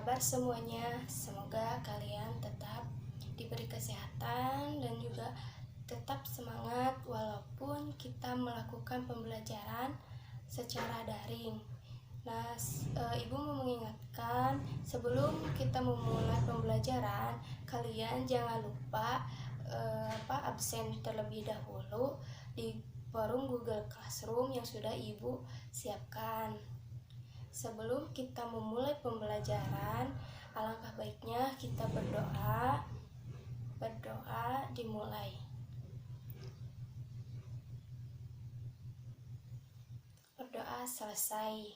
kabar semuanya? Semoga kalian tetap diberi kesehatan dan juga tetap semangat walaupun kita melakukan pembelajaran secara daring. Nah, Ibu mau mengingatkan sebelum kita memulai pembelajaran, kalian jangan lupa absen terlebih dahulu di forum Google Classroom yang sudah Ibu siapkan. Sebelum kita memulai pembelajaran, alangkah baiknya kita berdoa dimulai. Berdoa selesai.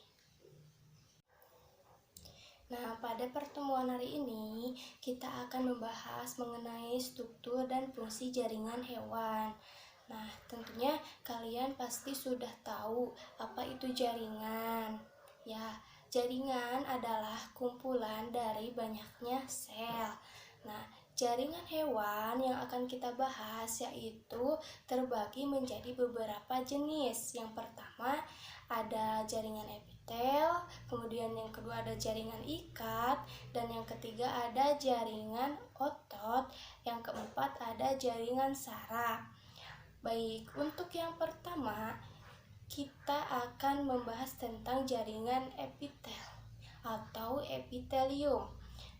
Nah, pada pertemuan hari ini kita akan membahas mengenai struktur dan fungsi jaringan hewan. Nah, tentunya kalian pasti sudah tahu apa itu jaringan. Ya, jaringan adalah kumpulan dari banyaknya sel. Nah, jaringan hewan yang akan kita bahas yaitu terbagi menjadi beberapa jenis. Yang pertama ada jaringan epitel, kemudian yang kedua ada jaringan ikat, dan yang ketiga ada jaringan otot, yang keempat ada jaringan saraf. Baik, untuk yang pertama kita akan membahas tentang jaringan epitel atau epitelium.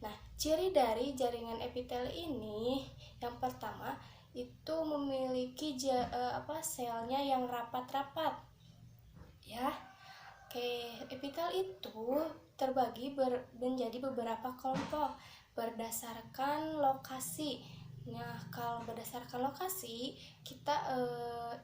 Nah, ciri dari jaringan epitel ini yang pertama itu memiliki selnya yang rapat-rapat. Ya. Oke, epitel itu terbagi menjadi beberapa kelompok berdasarkan lokasi. Nah, kalau berdasarkan lokasi, kita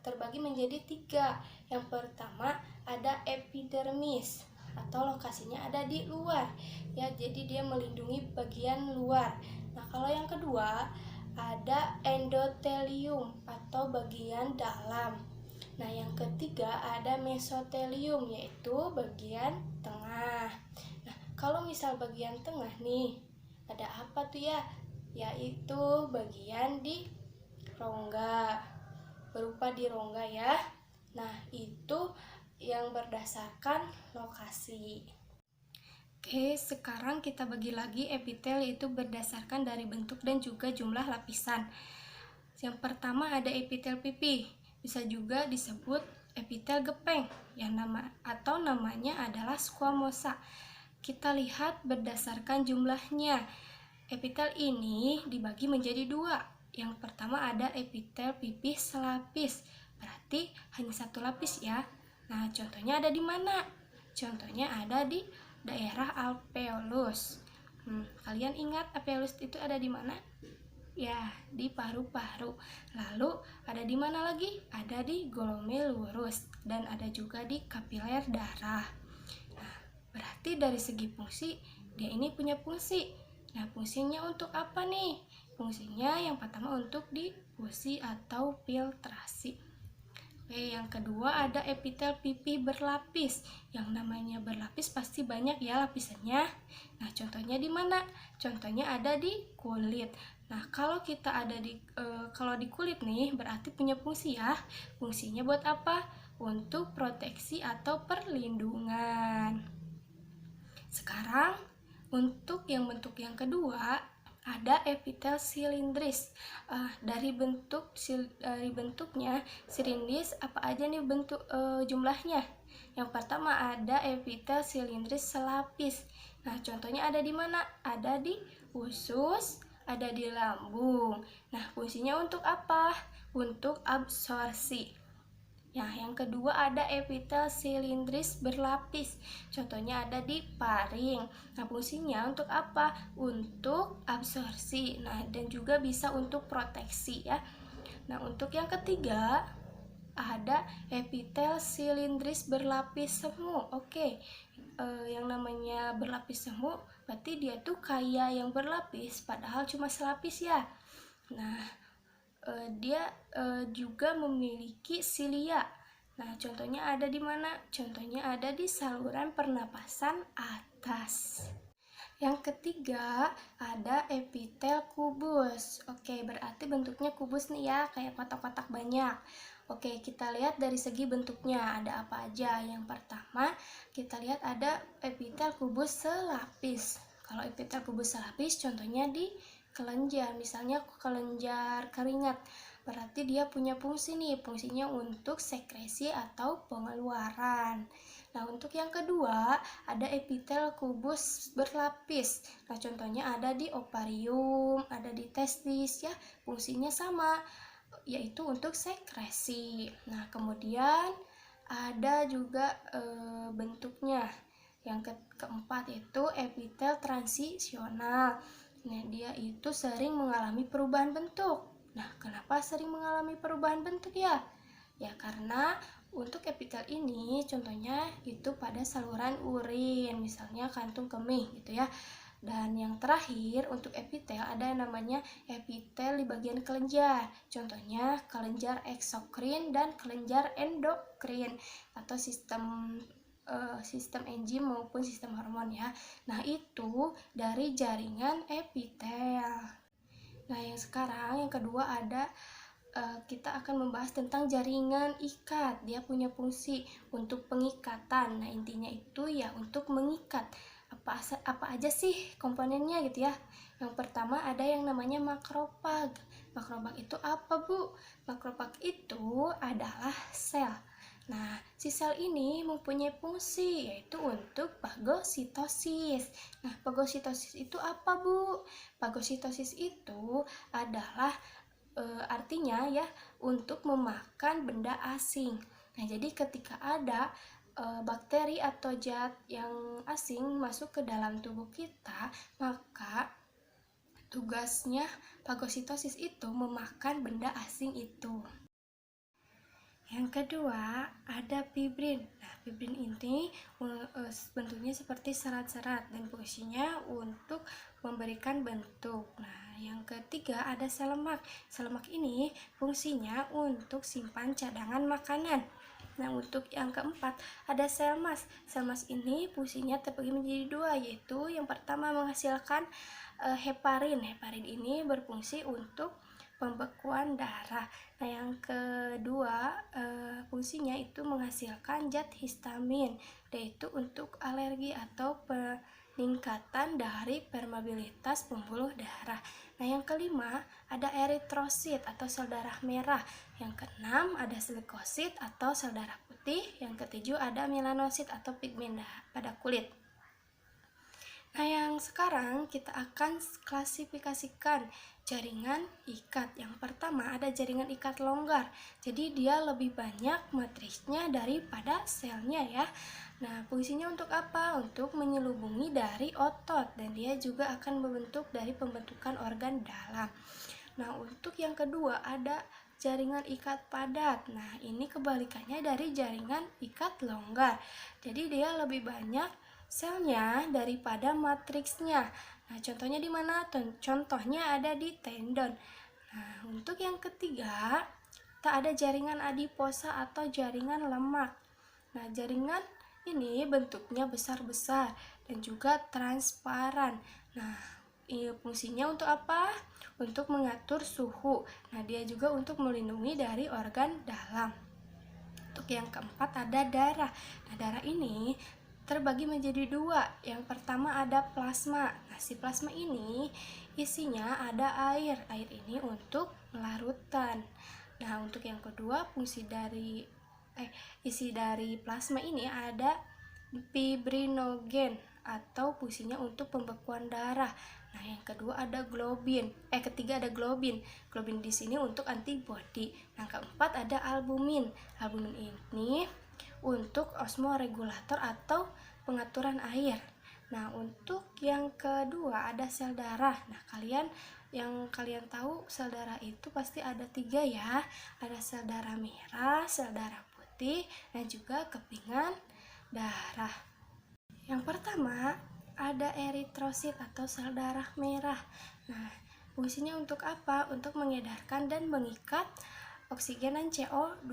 terbagi menjadi 3. Yang pertama ada epidermis atau lokasinya ada di luar. Ya, jadi dia melindungi bagian luar. Nah, kalau yang kedua ada endotelium atau bagian dalam. Nah, yang ketiga ada mesotelium yaitu bagian tengah. Nah, kalau misal bagian tengah nih, ada apa tuh ya? Yaitu bagian di rongga, berupa di rongga ya. Nah, itu yang berdasarkan lokasi. Oke, sekarang kita bagi lagi epitel yaitu berdasarkan dari bentuk dan juga jumlah lapisan. Yang pertama ada epitel pipi, bisa juga disebut epitel gepeng, yang namanya adalah squamosa. Kita lihat berdasarkan jumlahnya. Epitel ini dibagi menjadi 2. Yang pertama ada epitel pipi selapis, berarti hanya 1 lapis ya. Nah, contohnya ada di mana? Contohnya ada di daerah alveolus. Kalian ingat alveolus itu ada di mana? Ya, di paru-paru. Lalu ada di mana lagi? Ada di glomerulus dan ada juga di kapiler darah. Nah, berarti dari segi fungsi dia ini punya fungsi. Nah, fungsinya untuk apa nih? Fungsinya yang pertama untuk difusi atau filtrasi. Oke, yang kedua ada epitel pipi berlapis. Yang namanya berlapis pasti banyak ya lapisannya. Nah, contohnya di mana? Contohnya ada di kulit. Nah, kalau kita ada kalau di kulit nih berarti punya fungsi ya. Fungsinya buat apa? Untuk proteksi atau perlindungan. Sekarang untuk yang bentuk yang kedua ada epitel silindris. Dari bentuknya silindris apa aja nih bentuk jumlahnya? Yang pertama ada epitel silindris selapis. Nah, contohnya ada di mana? Ada di usus, ada di lambung. Nah, fungsinya untuk apa? Untuk absorpsi. Nah, yang kedua ada epitel silindris berlapis. Contohnya ada di paring. Nah, fungsinya untuk apa? Untuk absorpsi. Nah, dan juga bisa untuk proteksi ya. Nah, untuk yang ketiga ada epitel silindris berlapis semu. Oke. Yang namanya berlapis semu berarti dia tuh kayak yang berlapis padahal cuma selapis ya. Nah, dia juga memiliki silia. Nah, contohnya ada di mana? Contohnya ada di saluran pernapasan atas. Yang ketiga ada epitel kubus. Oke, berarti bentuknya kubus nih ya, kayak kotak-kotak banyak. Oke, kita lihat dari segi bentuknya ada apa aja. Yang pertama, kita lihat ada epitel kubus selapis. Kalau epitel kubus lapis contohnya di kelenjar, misalnya kelenjar keringat. Berarti dia punya fungsi nih, fungsinya untuk sekresi atau pengeluaran. Nah, untuk yang kedua ada epitel kubus berlapis. Nah, contohnya ada di ovarium, ada di testis ya. Fungsinya sama, yaitu untuk sekresi. Nah, kemudian ada juga bentuknya. Yang keempat itu epitel transisional. Nah, dia itu sering mengalami perubahan bentuk. Nah, kenapa sering mengalami perubahan bentuk ya? Ya, karena untuk epitel ini contohnya itu pada saluran urin, misalnya kantung kemih gitu ya. Dan yang terakhir untuk epitel ada yang namanya epitel di bagian kelenjar. Contohnya kelenjar eksokrin dan kelenjar endokrin atau sistem enzim maupun sistem hormon ya. Nah, itu dari jaringan epitel. Nah, yang sekarang yang kedua ada kita akan membahas tentang jaringan ikat. Dia punya fungsi untuk pengikatan. Nah, intinya itu ya untuk mengikat. Apa aja sih komponennya gitu ya. Yang pertama ada yang namanya makrofag. Makrofag itu apa, Bu? Makrofag itu adalah sel. Nah, si sel ini mempunyai fungsi yaitu untuk fagositosis. Nah, fagositosis itu apa, Bu? Fagositosis itu adalah artinya ya untuk memakan benda asing. Nah, jadi ketika ada bakteri atau zat yang asing masuk ke dalam tubuh kita, maka tugasnya fagositosis itu memakan benda asing itu. Yang kedua ada fibrin. Nah, fibrin ini bentuknya seperti serat-serat dan fungsinya untuk memberikan bentuk. Nah, yang ketiga ada sel lemak. Sel lemak ini fungsinya untuk simpan cadangan makanan. Nah, untuk yang keempat ada sel mas. Sel mas ini fungsinya terbagi menjadi dua, yaitu yang pertama menghasilkan heparin. Heparin ini berfungsi untuk pembekuan darah. Nah, yang kedua fungsinya itu menghasilkan zat histamin, yaitu untuk alergi atau peningkatan dari permeabilitas pembuluh darah. Nah, yang kelima ada eritrosit atau sel darah merah. Yang keenam ada sel leukosit atau sel darah putih. Yang ketujuh ada melanosit atau pigmen pada kulit. Nah, yang sekarang kita akan klasifikasikan jaringan ikat. Yang pertama ada jaringan ikat longgar. Jadi dia lebih banyak matriksnya daripada selnya ya. Nah, fungsinya untuk apa? Untuk menyelubungi dari otot dan dia juga akan membentuk dari pembentukan organ dalam. Nah, untuk yang kedua ada jaringan ikat padat. Nah, ini kebalikannya dari jaringan ikat longgar. Jadi dia lebih banyak selnya daripada matriksnya. Nah, contohnya di mana? Contohnya ada di tendon. Nah, untuk yang ketiga, tak ada jaringan adiposa atau jaringan lemak. Nah, jaringan ini bentuknya besar-besar dan juga transparan. Nah, fungsinya untuk apa? Untuk mengatur suhu. Nah, dia juga untuk melindungi dari organ dalam. Untuk yang keempat ada darah. Nah, darah ini terbagi menjadi dua. Yang pertama ada plasma. Nah, si plasma ini isinya ada air. Air ini untuk melarutkan. Nah, untuk yang kedua isi dari plasma ini ada fibrinogen atau fungsinya untuk pembekuan darah. Nah, yang kedua ada ketiga ada globin. Globin di sini untuk antibodi. Yang keempat ada albumin. Albumin ini untuk osmoregulator atau pengaturan air. Nah, untuk yang kedua ada sel darah. Nah, yang kalian tahu sel darah itu pasti ada 3 ya. Ada sel darah merah, sel darah putih, dan juga kepingan darah. Yang pertama ada eritrosit atau sel darah merah. Nah, fungsinya untuk apa? Untuk mengedarkan dan mengikat oksigen dan CO2.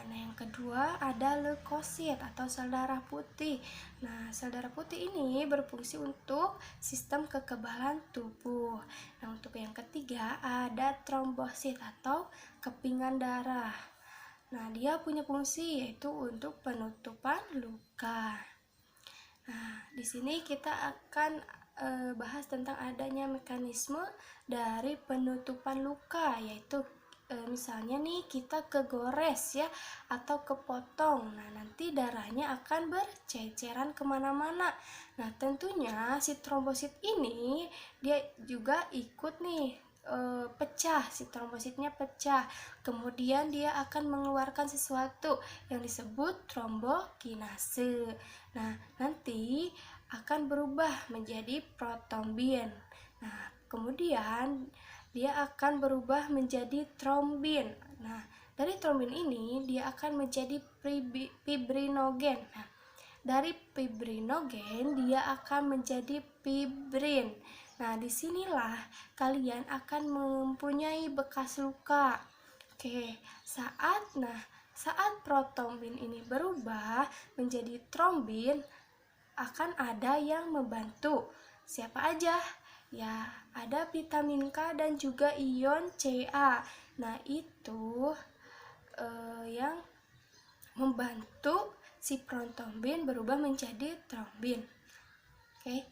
Nah, yang kedua ada leukosit atau sel darah putih. Nah, sel darah putih ini berfungsi untuk sistem kekebalan tubuh. Nah, untuk yang ketiga ada trombosit atau kepingan darah. Nah, dia punya fungsi yaitu untuk penutupan luka. Nah, di sini kita akan bahas tentang adanya mekanisme dari penutupan luka, yaitu misalnya nih kita kegores ya atau kepotong, nah nanti darahnya akan berceceran kemana-mana. Nah tentunya si trombosit ini dia juga ikut nih pecah, si trombositnya pecah, kemudian dia akan mengeluarkan sesuatu yang disebut trombokinase. Nah nanti akan berubah menjadi protombin. Nah kemudian dia akan berubah menjadi trombin. Nah, dari trombin ini dia akan menjadi fibrinogen. Nah, dari fibrinogen dia akan menjadi fibrin. Nah, disinilah kalian akan mempunyai bekas luka. Oke, saat protombin ini berubah menjadi trombin, akan ada yang membantu. Siapa aja? Ya, ada vitamin K dan juga ion Ca. Nah, itu yang membantu si protombin berubah menjadi trombin. Oke,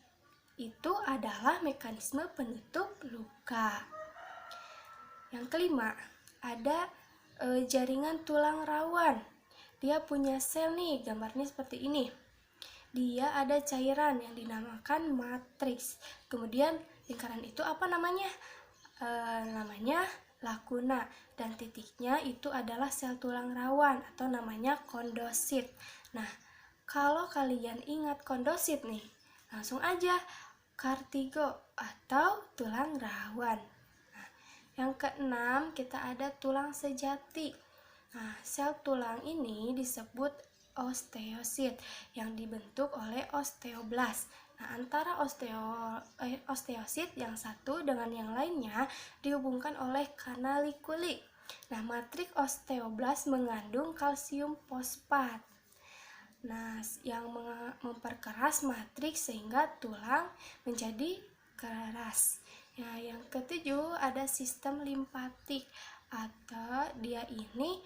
itu adalah mekanisme penutup luka. Yang kelima, ada jaringan tulang rawan. Dia punya sel nih, gambarnya seperti ini. Dia ada cairan yang dinamakan matriks. Kemudian lingkaran itu apa namanya? Namanya lakuna, dan titiknya itu adalah sel tulang rawan atau namanya kondosit. Nah, kalau kalian ingat kondosit nih, langsung aja kartigo atau tulang rawan. Nah, yang keenam kita ada tulang sejati. Nah, sel tulang ini disebut osteosit yang dibentuk oleh osteoblas. Nah, antara osteosit yang satu dengan yang lainnya dihubungkan oleh kanalikuli. Nah, matriks osteoblas mengandung kalsium fosfat. Nah, yang memperkeras matriks sehingga tulang menjadi keras. Nah, yang ketujuh ada sistem limpatik atau dia ini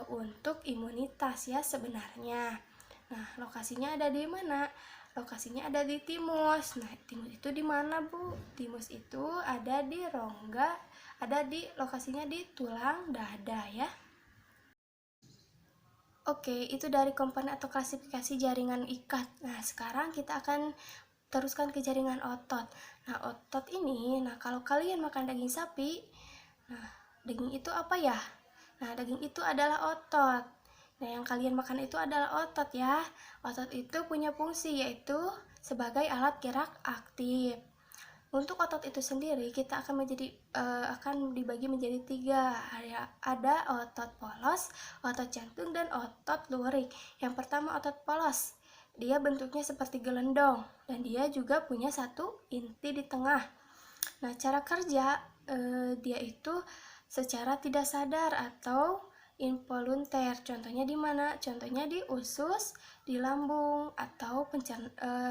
untuk imunitas ya sebenarnya. Nah, lokasinya ada di mana? Lokasinya ada di timus. Nah, timus itu di mana, Bu? Timus itu ada di rongga, lokasinya di tulang dada ya. Oke, itu dari komponen atau klasifikasi jaringan ikat. Nah, sekarang kita akan teruskan ke jaringan otot. Nah, otot ini, kalau kalian makan daging sapi, nah, daging itu apa ya? Nah, daging itu adalah otot. Nah, yang kalian makan itu adalah otot ya. Otot itu punya fungsi yaitu sebagai alat gerak aktif. Untuk otot itu sendiri kita akan dibagi menjadi 3. Ada otot polos, otot jantung, dan otot lurik. Yang pertama otot polos. Dia bentuknya seperti gelendong dan dia juga punya satu inti di tengah. Nah, cara kerja dia itu secara tidak sadar atau involunter. Contohnya di mana? Contohnya di usus, di lambung, atau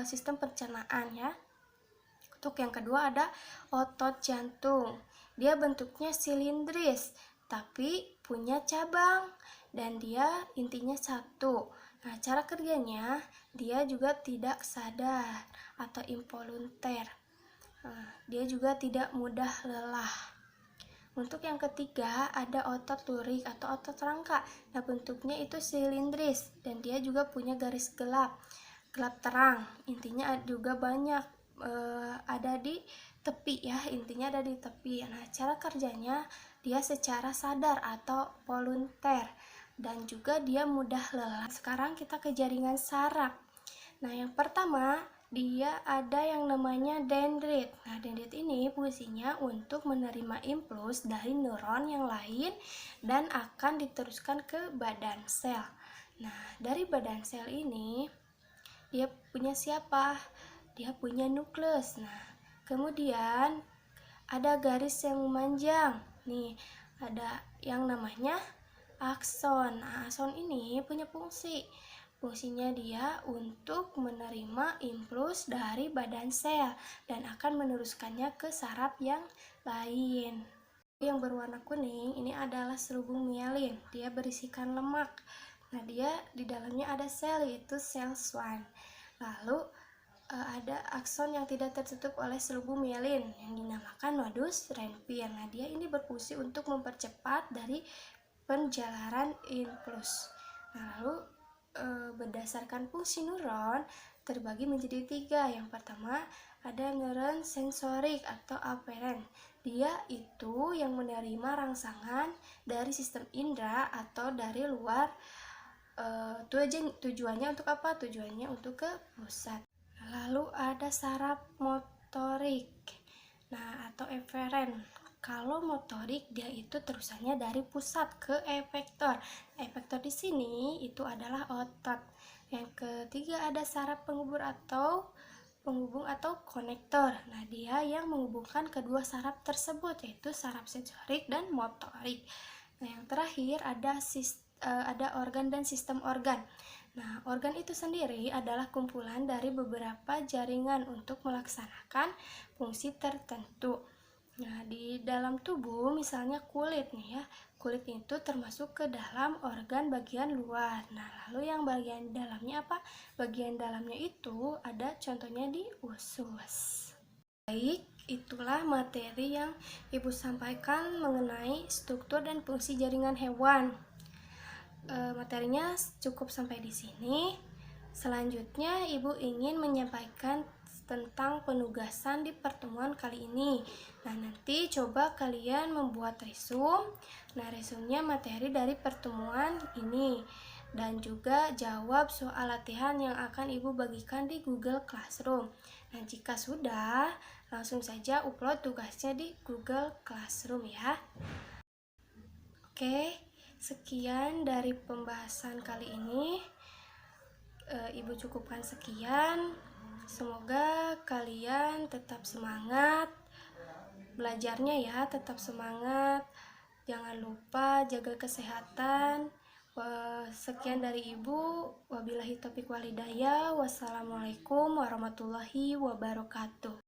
sistem pencernaan ya. Untuk yang kedua ada otot jantung. Dia bentuknya silindris, tapi punya cabang dan dia intinya satu. Nah, cara kerjanya dia juga tidak sadar atau involunter. Dia juga tidak mudah lelah. Untuk yang ketiga ada otot lurik atau otot rangka. Nah, bentuknya itu silindris dan dia juga punya garis gelap terang. Intinya juga banyak ada di tepi ya, intinya ada di tepi. Nah, cara kerjanya dia secara sadar atau volunteer dan juga dia mudah lelah. Sekarang kita ke jaringan saraf. Nah, yang pertama dia ada yang namanya dendrit. Nah, dendrit ini fungsinya untuk menerima impuls dari neuron yang lain dan akan diteruskan ke badan sel. Nah, dari badan sel ini dia punya siapa? Dia punya nukleus. Nah, kemudian ada garis yang memanjang. Nih, ada yang namanya akson. Nah, akson ini punya Fungsinya dia untuk menerima impuls dari badan sel dan akan meneruskannya ke saraf yang lain. Yang berwarna kuning ini adalah selubung mielin. Dia berisikan lemak. Nah, dia di dalamnya ada sel, yaitu sel Schwann. Lalu ada akson yang tidak tertutup oleh selubung mielin yang dinamakan nodus Renpir. Nah, dia ini berfungsi untuk mempercepat dari penjalaran impuls. Nah, lalu berdasarkan fungsi neuron terbagi menjadi 3. Yang pertama ada neuron sensorik atau aferen. Dia itu yang menerima rangsangan dari sistem indera atau dari luar. Tujuannya untuk apa? Tujuannya untuk ke pusat. Lalu ada saraf motorik, nah atau eferen. Kalau motorik dia itu terusannya dari pusat ke efektor. Efektor di sini itu adalah otot. Yang ketiga ada saraf penghubung atau konektor. Nah, dia yang menghubungkan kedua saraf tersebut yaitu saraf sensorik dan motorik. Nah, yang terakhir ada organ dan sistem organ. Nah, organ itu sendiri adalah kumpulan dari beberapa jaringan untuk melaksanakan fungsi tertentu. Nah, di dalam tubuh misalnya kulit nih ya. Kulit itu termasuk ke dalam organ bagian luar. Nah, lalu yang bagian dalamnya apa? Bagian dalamnya itu ada contohnya di usus. Baik, itulah materi yang Ibu sampaikan mengenai struktur dan fungsi jaringan hewan. Materinya cukup sampai di sini. Selanjutnya, Ibu ingin menyampaikan tentang penugasan di pertemuan kali ini. Nah, nanti coba kalian membuat resume. Nah, resumenya materi dari pertemuan ini dan juga jawab soal latihan yang akan Ibu bagikan di Google Classroom. Nah, jika sudah, langsung saja upload tugasnya di Google Classroom ya. Oke, sekian dari pembahasan kali ini. Ibu cukupkan sekian. Semoga kalian tetap semangat belajarnya ya, tetap semangat. Jangan lupa jaga kesehatan. Sekian dari Ibu. Wabillahi taufiq walhidayah. Wassalamualaikum warahmatullahi wabarakatuh.